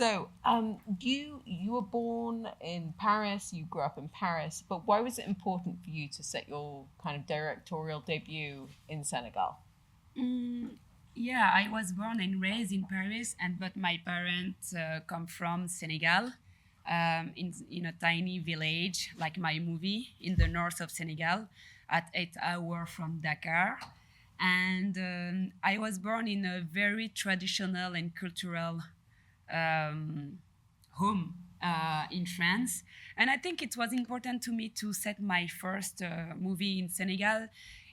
So, you were born in Paris, you grew up in Paris, but why was it important for you to set your kind of directorial debut in Senegal? Mm, yeah, I was born and raised in Paris, and but my parents come from Senegal, in a tiny village, like my movie, in the north of Senegal, at 8 hours from Dakar. And I was born in a very traditional and cultural um, home in France. And I think it was important to me to set my first movie in Senegal.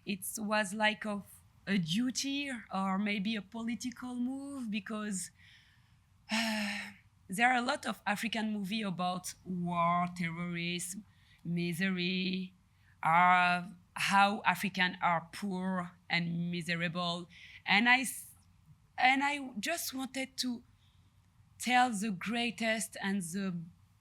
It was like a duty or maybe a political move because there are a lot of African movies about war, terrorism, misery, how Africans are poor and miserable, and I just wanted to tell the greatest and the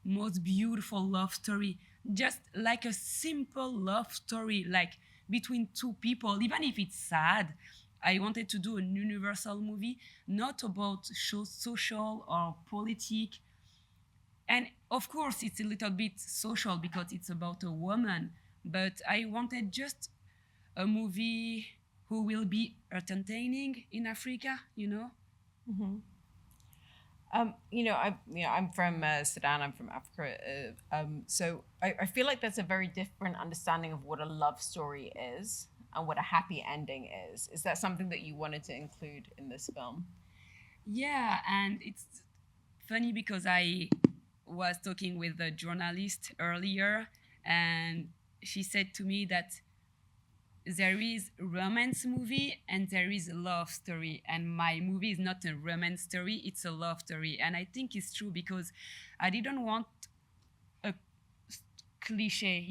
most beautiful love story, just like a simple love story, like between two people, even if it's sad. I wanted to do a universal movie, not about social or politic. And of course, it's a little bit social because it's about a woman, but I wanted just a movie who will be entertaining in Africa. I'm from Sudan. I'm from Africa. So I feel like there's a very different understanding of what a love story is and what a happy ending is. Is that something that you wanted to include in this film? Yeah, and it's funny because I was talking with a journalist earlier, and she said to me that there is a romance movie and there is a love story, and my movie is not a romance story, it's a love story. And I think it's true because I didn't want a cliche.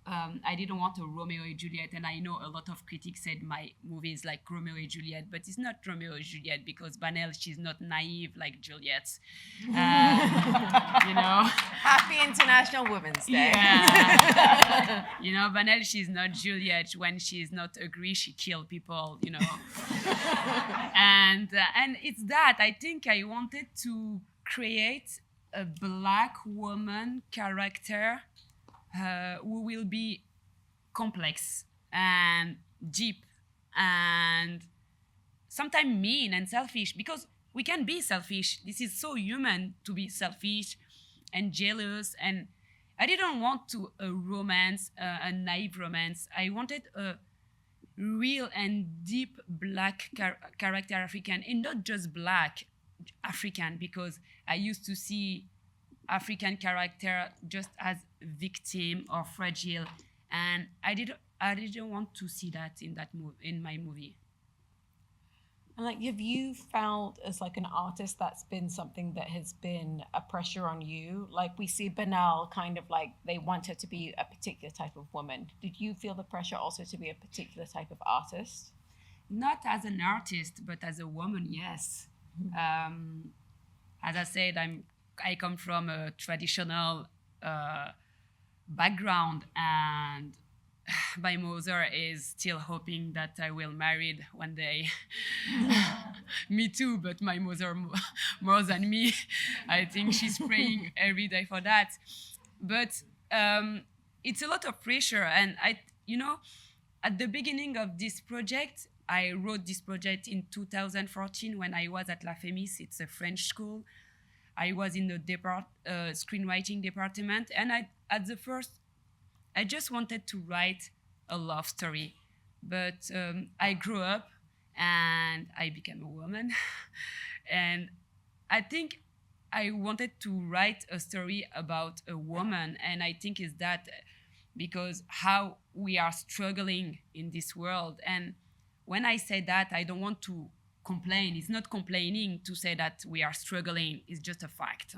I didn't want a Romeo and Juliet, and I know a lot of critics said my movie is like Romeo and Juliet, but it's not Romeo and Juliet because Banel, she's not naive like Juliet. you know, Happy International Women's Day. yeah. Banel, she's not Juliet. When she's not agree, she kill people. And it's that I think I wanted to create a black woman character who will be complex and deep and sometimes mean and selfish, because we can be selfish. This is so human to be selfish and jealous. And I didn't want to a romance, a naive romance. I wanted a real and deep black character African, and not just black African, because I used to see African character just as victim or fragile, and I didn't want to see that in my movie. And like, have you found as like an artist that's been something that has been a pressure on you? Like we see Banal kind of like they want her to be a particular type of woman. Did you feel the pressure also to be a particular type of artist? Not as an artist, but as a woman, yes. As I said, I come from a traditional background, and my mother is still hoping that I will marry one day. Me too, but my mother more than me. I think she's praying every day for that. But it's a lot of pressure, and at the beginning of this project, I wrote this project in 2014 when I was at La Femis. It's a French school. I was in the screenwriting department, and at the first, I just wanted to write a love story. But I grew up and I became a woman. And I think I wanted to write a story about a woman. And I think is that because how we are struggling in this world. And when I say that, I don't want to complain. It's not complaining to say that we are struggling. It's just a fact.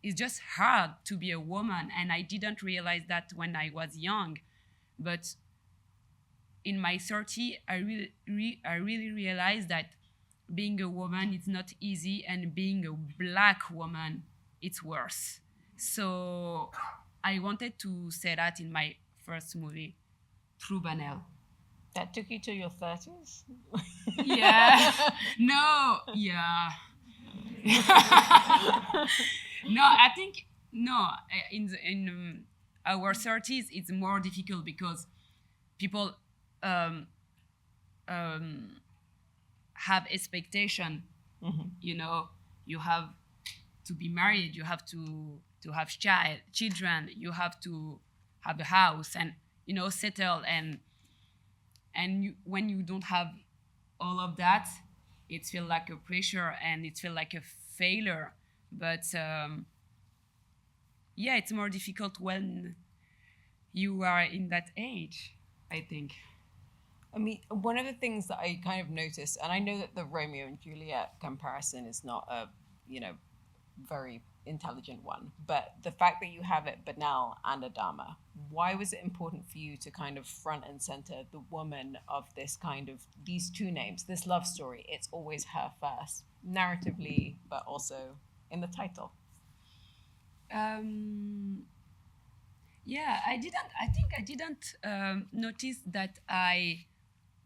It's just hard to be a woman, and I didn't realize that when I was young. But in my 30s, I really realized that being a woman is not easy, and being a black woman, it's worse. So I wanted to say that in my first movie, through Banel. That took you to your 30s? Yeah. No. Yeah. No, I think no. In our 30s, it's more difficult because people um, um, have expectation. You know, you have to be married, you have to have children, you have to have a house, and settle, and when you don't have all of that, it feels like a pressure and it feels like a failure. But yeah, it's more difficult when you are in that age, I think. I mean, one of the things that I kind of noticed, and I know that the Romeo and Juliet comparison is not a, very intelligent one, but the fact that you have it Banel and Adama, why was it important for you to kind of front and center the woman of this kind of, these two names, this love story? It's always her first, narratively, but also in the title. Yeah, I think I didn't notice that I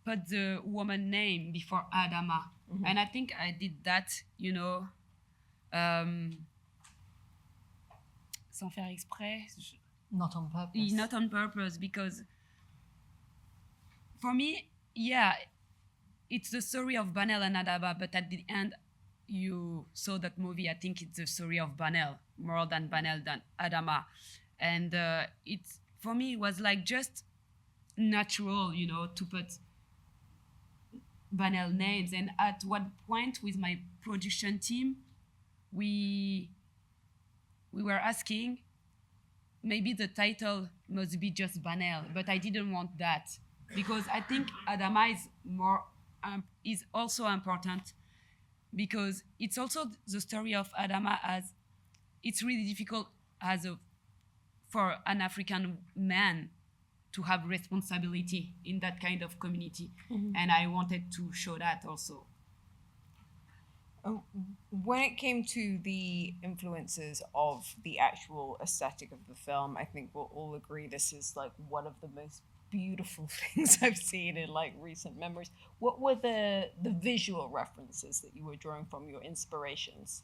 put the woman name before Adama. And I think I did that, sans faire exprès. Not on purpose. Not on purpose, because for me, yeah, it's the story of Banel and Adama, but at the end, you saw that movie, I think it's the story of Banel, more than Banel than Adama. And it's, for me, it was like just natural, to put Banel names. And at one point with my production team, we were asking, maybe the title must be just Banel, but I didn't want that, because I think Adama is more is also important, because it's also the story of Adama, as it's really difficult for an African man to have responsibility in that kind of community. And I wanted to show that also. When it came to the influences of the actual aesthetic of the film, I think we'll all agree this is like one of the most beautiful things I've seen in like recent memories. What were the visual references that you were drawing from, your inspirations?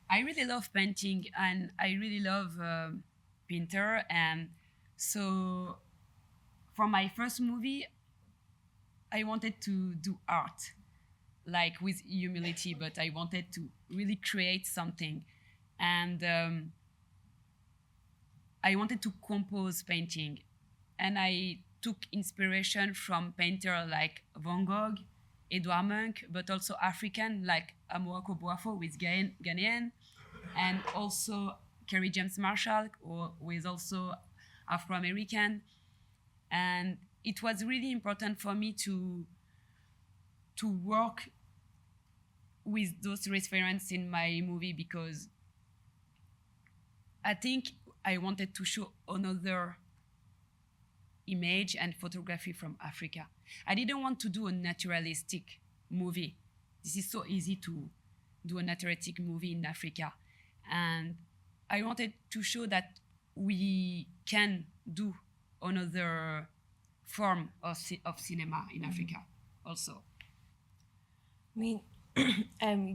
I really love painting, and I really love painter, and so for my first movie, I wanted to do art, like with humility, but I wanted to really create something. And I wanted to compose painting. And I took inspiration from painters like Van Gogh, Edouard Munch, but also African, like Amoako Boafo with Ghanaian, and also Kerry James Marshall, who is also Afro-American. And it was really important for me to work with those references in my movie, because I think I wanted to show another image and photography from Africa. I didn't want to do a naturalistic movie. This is so easy to do a naturalistic movie in Africa. And I wanted to show that we can do another form of cinema in Africa also. I mean,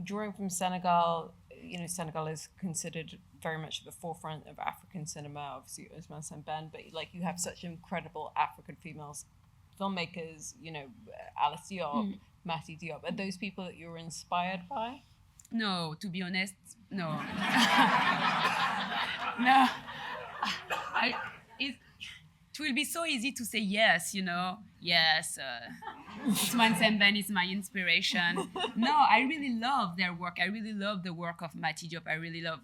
drawing from Senegal, Senegal is considered very much at the forefront of African cinema, obviously Ousmane Sembène, but like you have such incredible African females filmmakers, Alice Diop, Mati Diop. Are those people that you were inspired by? No, to be honest, no. No. It will be so easy to say yes, Yes, Ousmane Sembène is my inspiration. No, I really love their work. I really love the work of Mati Diop. I really love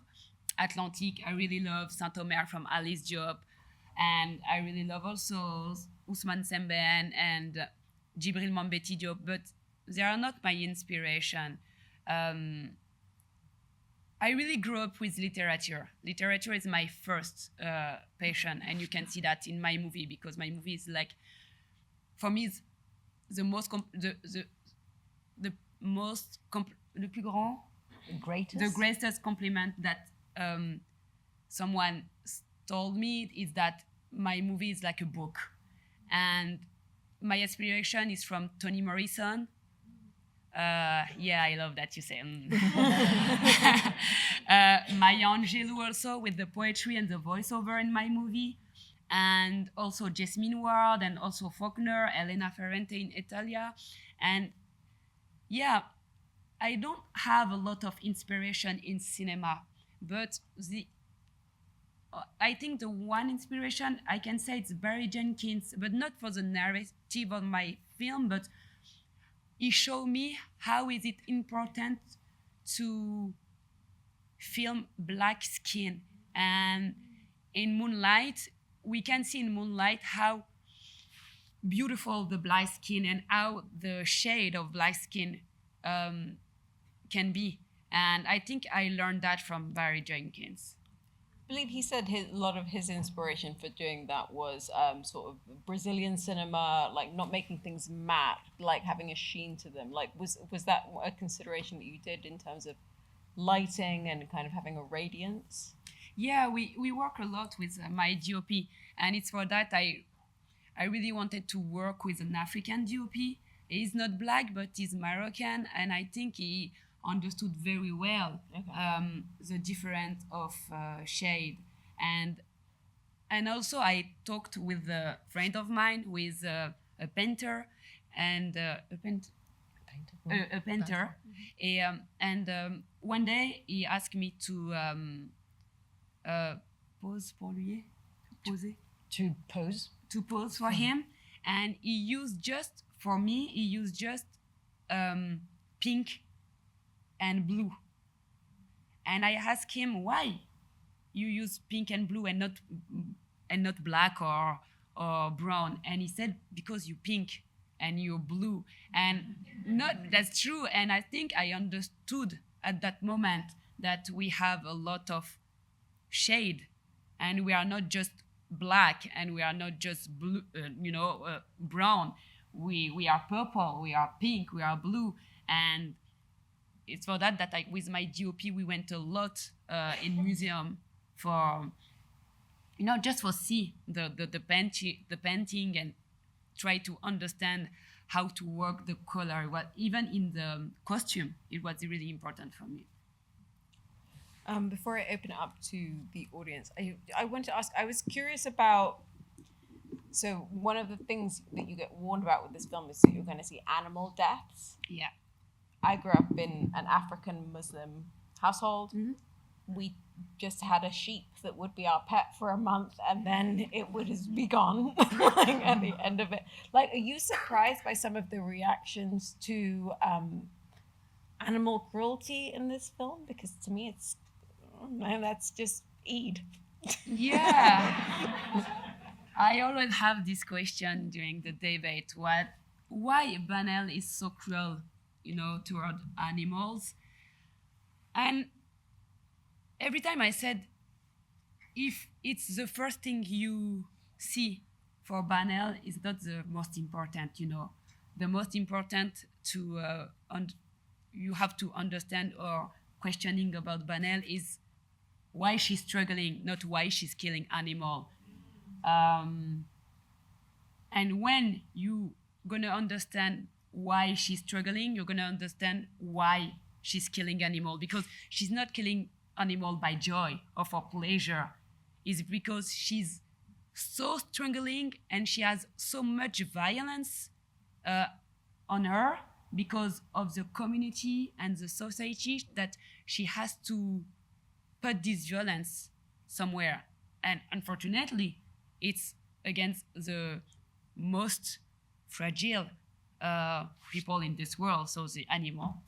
Atlantique. I really love Saint-Omer from Alice Diop. And I really love also Ousmane Sembène and Djibril Mambéty Diop, but they are not my inspiration. I really grew up with literature. Literature is my first passion, and you can see that in my movie, because my movie is like, for me, it's the most the greatest compliment that someone told me is that my movie is like a book, and my inspiration is from Toni Morrison, Yeah, I love that you say. Maya Angelou also with the poetry and the voiceover in my movie, and also Jasmine Ward and also Faulkner, Elena Ferrante in Italia, and yeah, I don't have a lot of inspiration in cinema, but I think the one inspiration I can say it's Barry Jenkins, but not for the narrative of my film, but he showed me how is it important to film black skin. And in Moonlight, we can see in Moonlight how beautiful the black skin and how the shade of black skin can be. And I think I learned that from Barry Jenkins. I believe he said a lot of his inspiration for doing that was sort of Brazilian cinema, like not making things matte, like having a sheen to them. Like, was that a consideration that you did in terms of lighting and kind of having a radiance? Yeah, we work a lot with my DOP, and it's for that I really wanted to work with an African DOP. He's not black, but he's Moroccan, and I think he understood very well the difference of shade. And also I talked with a friend of mine who is a painter and a painter. One day he asked me to pose pour lui, poser, To pose? to pose for him, and he used just for me. He used just pink and blue, and I asked him why you use pink and blue and not black or brown, and he said because you pink and you're blue, and not that's true. And I think I understood at that moment that we have a lot of shade, and we are not just black, and we are not just blue, brown. We are purple, we are pink, we are blue, and it's for that I, with my DOP, we went a lot in museum for, just for see the painting and try to understand how to work the color. Even in the costume, it was really important for me. Before I open it up to the audience, I want to ask, I was curious about, so one of the things that you get warned about with this film is that you're going to see animal deaths. Yeah. I grew up in an African Muslim household. Mm-hmm. We just had a sheep that would be our pet for a month, and then it would be gone like, at the end of it. Like, are you surprised by some of the reactions to animal cruelty in this film? Because to me, it's, man, that's just Eid. Yeah. I always have this question during the debate: why Banel is so cruel, toward animals. And every time I said, if it's the first thing you see for Banel, is not the most important, The most important you have to understand or questioning about Banel is why she's struggling, not why she's killing animal. And when you gonna understand why she's struggling, you're gonna understand why she's killing animal, because she's not killing animal by joy or for pleasure. It's because she's so struggling and she has so much violence on her because of the community and the society that she has to put this violence somewhere. And unfortunately, it's against the most fragile people in this world, so the animal.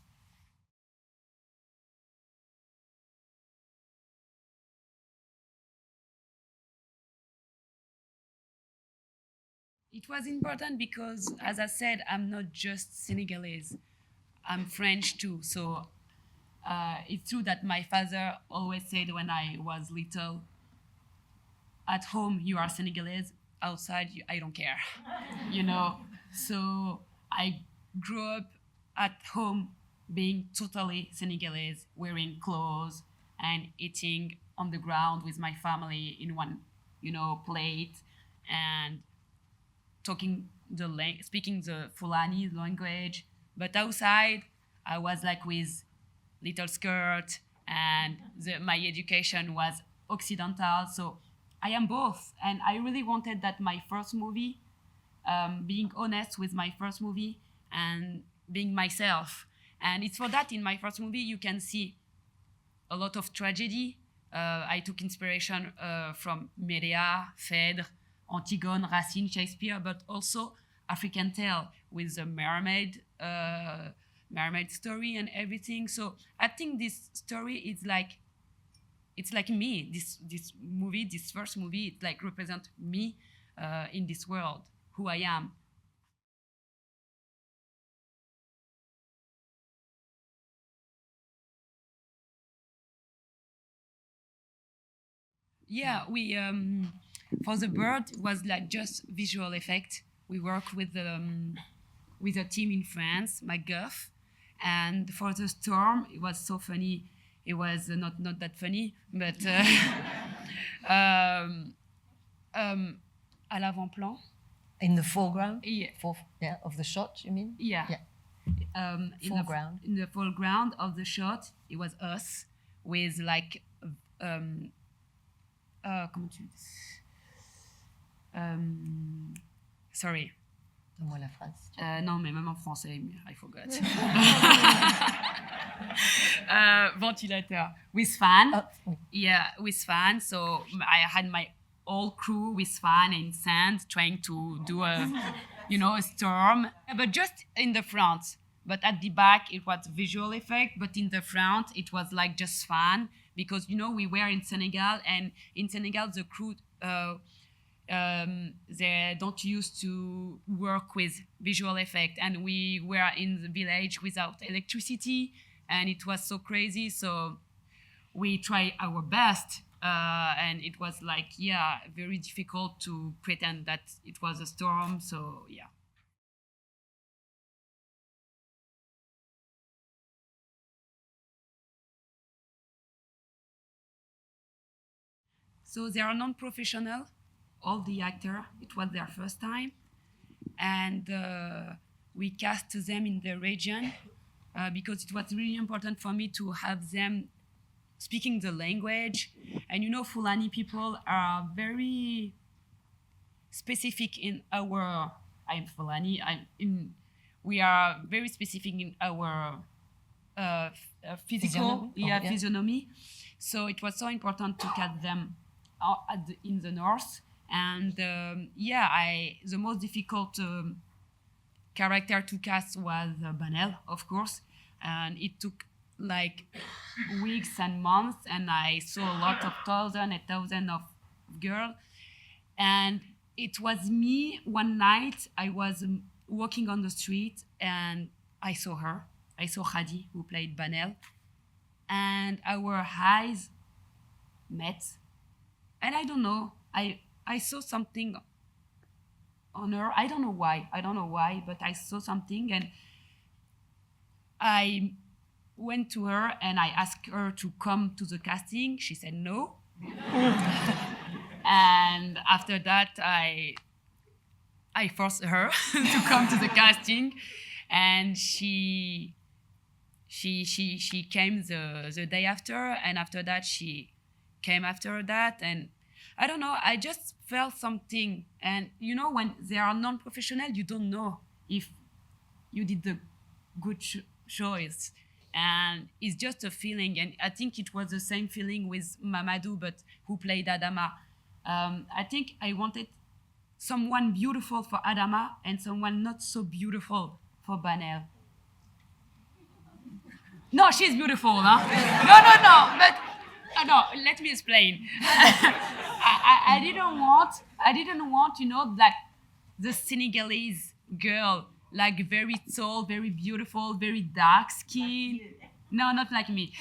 It was important because, as I said, I'm not just Senegalese, I'm French too. So it's true that my father always said when I was little, at home you are Senegalese, outside I don't care, So I grew up at home being totally Senegalese, wearing clothes and eating on the ground with my family in one, plate, and speaking the Fulani language. But outside, I was like with little skirt, and my education was Occidental. So I am both. And I really wanted that my first movie, being honest with my first movie and being myself. And it's for that in my first movie you can see a lot of tragedy. I took inspiration from Medea, Phèdre, Antigone, Racine, Shakespeare, but also African tale with the mermaid story and everything. So I think this story is like, it's like me. This movie, this first movie, it like represents me in this world, who I am. Yeah, we for the bird it was like just visual effect. We work with a team in France, MacGuff, and for the storm it was so funny. It was not that funny, but à l'avant-plan. In the foreground? Yeah. Of the shot, you mean? Yeah. Foreground. In the foreground of the shot, it was us with like comment tu dis? Sorry. Donne-moi la phrase. Non, mais même en français, I forgot. Ventilateur. With fan. Oh, oui. Yeah, with fan. So I had my whole crew with fan and sand trying to do a storm. But just in the front. But at the back, it was visual effect. But in the front, it was like just fan. Because, we were in Senegal. And in Senegal, the crew, they don't used to work with visual effect. And we were in the village without electricity. And it was so crazy. So we tried our best. And it was like, very difficult to pretend that it was a storm. So, yeah. So they are non-professional, all the actors. It was their first time. And we cast them in the region because it was really important for me to have them speaking the language. And Fulani people are very specific in our, I'm Fulani, we are very specific in our physical physiognomy. So it was so important to cast them in the north. And the most difficult character to cast was Banel, of course. And it took like weeks and months, and I saw a lot of thousands of girls. And it was me, one night, I was walking on the street and I saw her. I saw Khadi, who played Banel. And our eyes met. And I don't know, I saw something on her. I don't know why, but I saw something, and I went to her and I asked her to come to the casting. She said no. And after that, I forced her to come to the casting, and she came the day after, and after that she came after that. And I don't know, I just felt something. And when they are non-professional, you don't know if you did the good choice. And it's just a feeling. And I think it was the same feeling with Mamadou, but who played Adama. I think I wanted someone beautiful for Adama and someone not so beautiful for Banel. No, she's beautiful, huh? No, but no, let me explain. I didn't want, like the Senegalese girl, like very tall, very beautiful, very dark skin. No, not like me.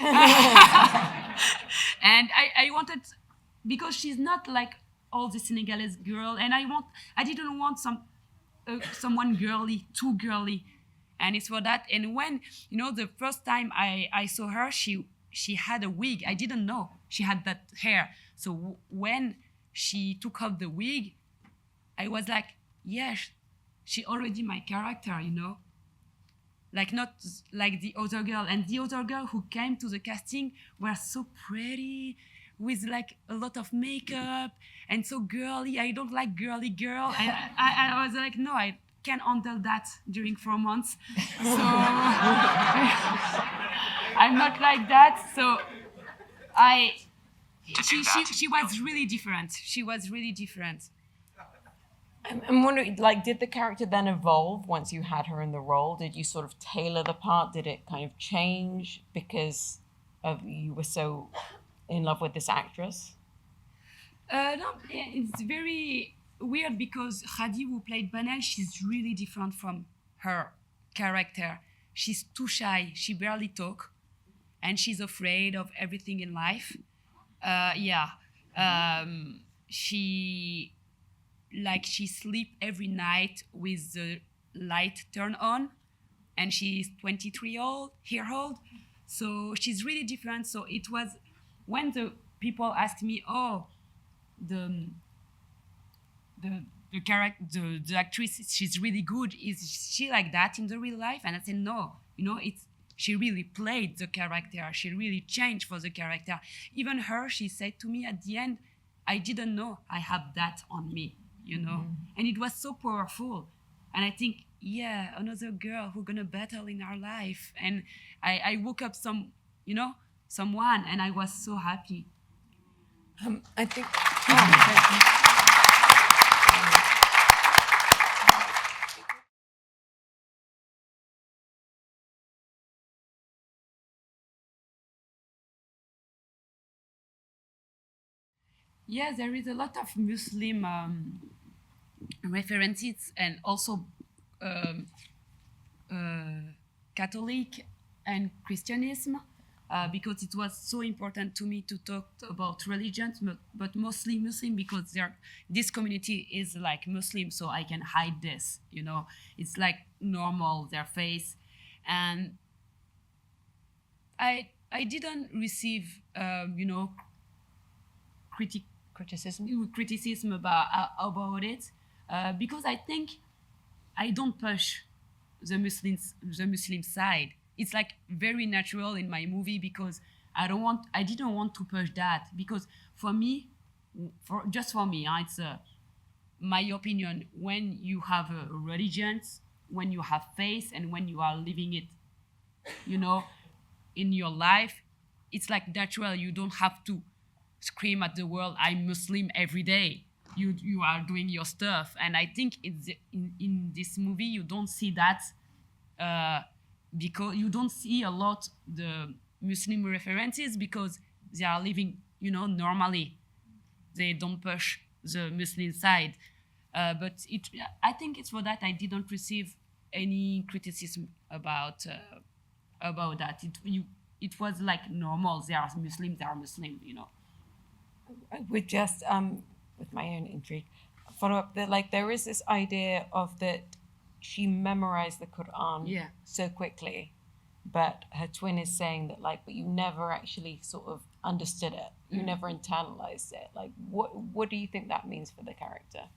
And I wanted, because she's not like all the Senegalese girl, and I didn't want someone girly, too girly. And it's for that. And when, the first time I saw her, she had a wig. I didn't know she had that hair. So when she took off the wig, I was like, yes, she already my character, like not like the other girl. And the other girl who came to the casting were so pretty, with like a lot of makeup and so girly. I don't like girly girl. And I was like, no, I can't handle that during 4 months. So I'm not like that. So she was really different. She was really different. I'm wondering, like, did the character then evolve once you had her in the role? Did you sort of tailor the part? Did it kind of change because of you were so in love with this actress? No, it's very weird because Khadi, who played Banel, she's really different from her character. She's too shy. She barely talks, and she's afraid of everything in life. She sleep every night with the light turned on, and she's 23-year old, so she's really different. So it was when the people asked me, "Oh, the character, the actress, she's really good. Is she like that in the real life?" And I said, "No, she really played the character. She really changed for the character. Even her, she said to me at the end, I didn't know I have that on me, And it was so powerful. And I think, yeah, another girl who's gonna battle in our life. And I woke up someone, and I was so happy. I think. Yeah, there is a lot of Muslim references, and also Catholic and Christianism, because it was so important to me to talk about religions, but mostly Muslim, because this community is like Muslim, so I can hide this, It's like normal, their face. And I didn't receive, criticism about it, because I think I don't push the Muslim side. It's like very natural in my movie, because I didn't want to push that, because for me, it's my opinion. When you have a religion, when you have faith, and when you are living it, in your life, it's like natural. You don't have to scream at the world, I'm Muslim, every day. You are doing your stuff. And I think in this movie you don't see that, because you don't see a lot the Muslim references, because they are living normally. They don't push the Muslim side, but I think it's for that I didn't receive any criticism about that. It was like normal. They are Muslim, I would just, with my own intrigue, follow up that, like, there is this idea of that she memorized the Quran so quickly, but her twin is saying that, like, but you never actually sort of understood it. You never internalized it. Like, what do you think that means for the character?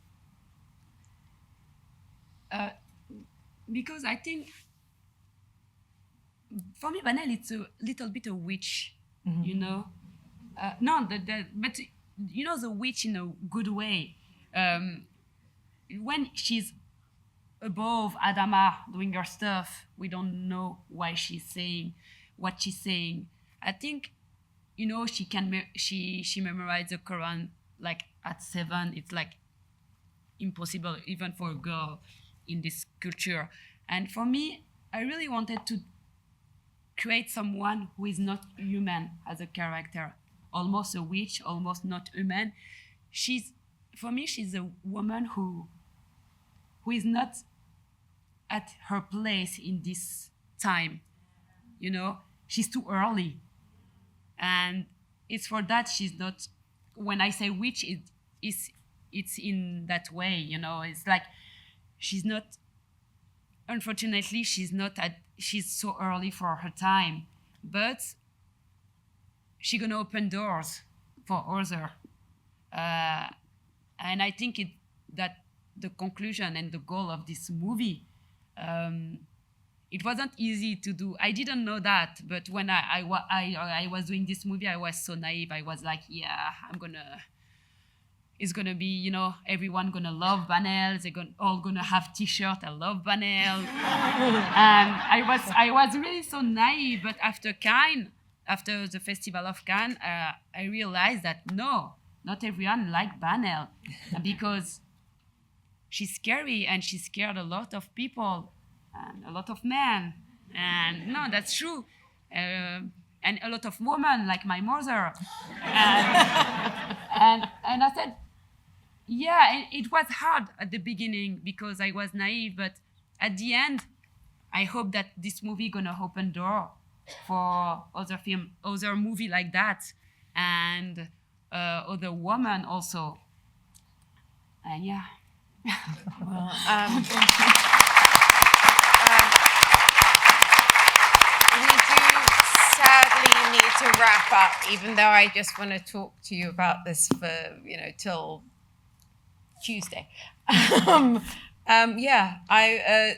Because I think, for me, Banel, it's a little bit a witch, but the witch in a good way. When she's above Adama doing her stuff, we don't know why she's saying what she's saying. I think, she can she memorized the Quran like at 7. It's like impossible even for a girl in this culture. And for me, I really wanted to create someone who is not human as a character, almost a witch, almost not human. For me, she's a woman who is not at her place in this time. She's too early, and it's for that she's not. When I say witch, it's in that way. It's like she's not. Unfortunately, she's so early for her time, but she's gonna open doors for others. And I think that the conclusion and the goal of this movie it wasn't easy to do. I didn't know that, but when I was doing this movie, I was so naive. I was like, yeah, it's gonna be, you know, everyone gonna love Banel. They're all gonna have T-shirt. I love Banel, and I was really so naive. But after Cannes, after the Festival of Cannes, I realized that no, not everyone like Banel, because she's scary and she scared a lot of people and a lot of men. And no, that's true. And a lot of women like my mother. And I said, yeah, and it was hard at the beginning because I was naive, but at the end, I hope that this movie gonna open door for other movie like that, and other women also. And yeah. Well, we do sadly need to wrap up, even though I just want to talk to you about this for, you know, till Tuesday.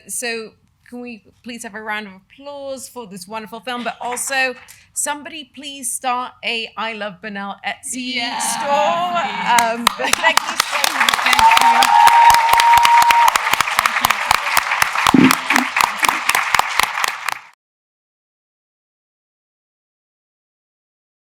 So can we please have a round of applause for this wonderful film? But also, somebody please start a I Love Banel Etsy store. But thank you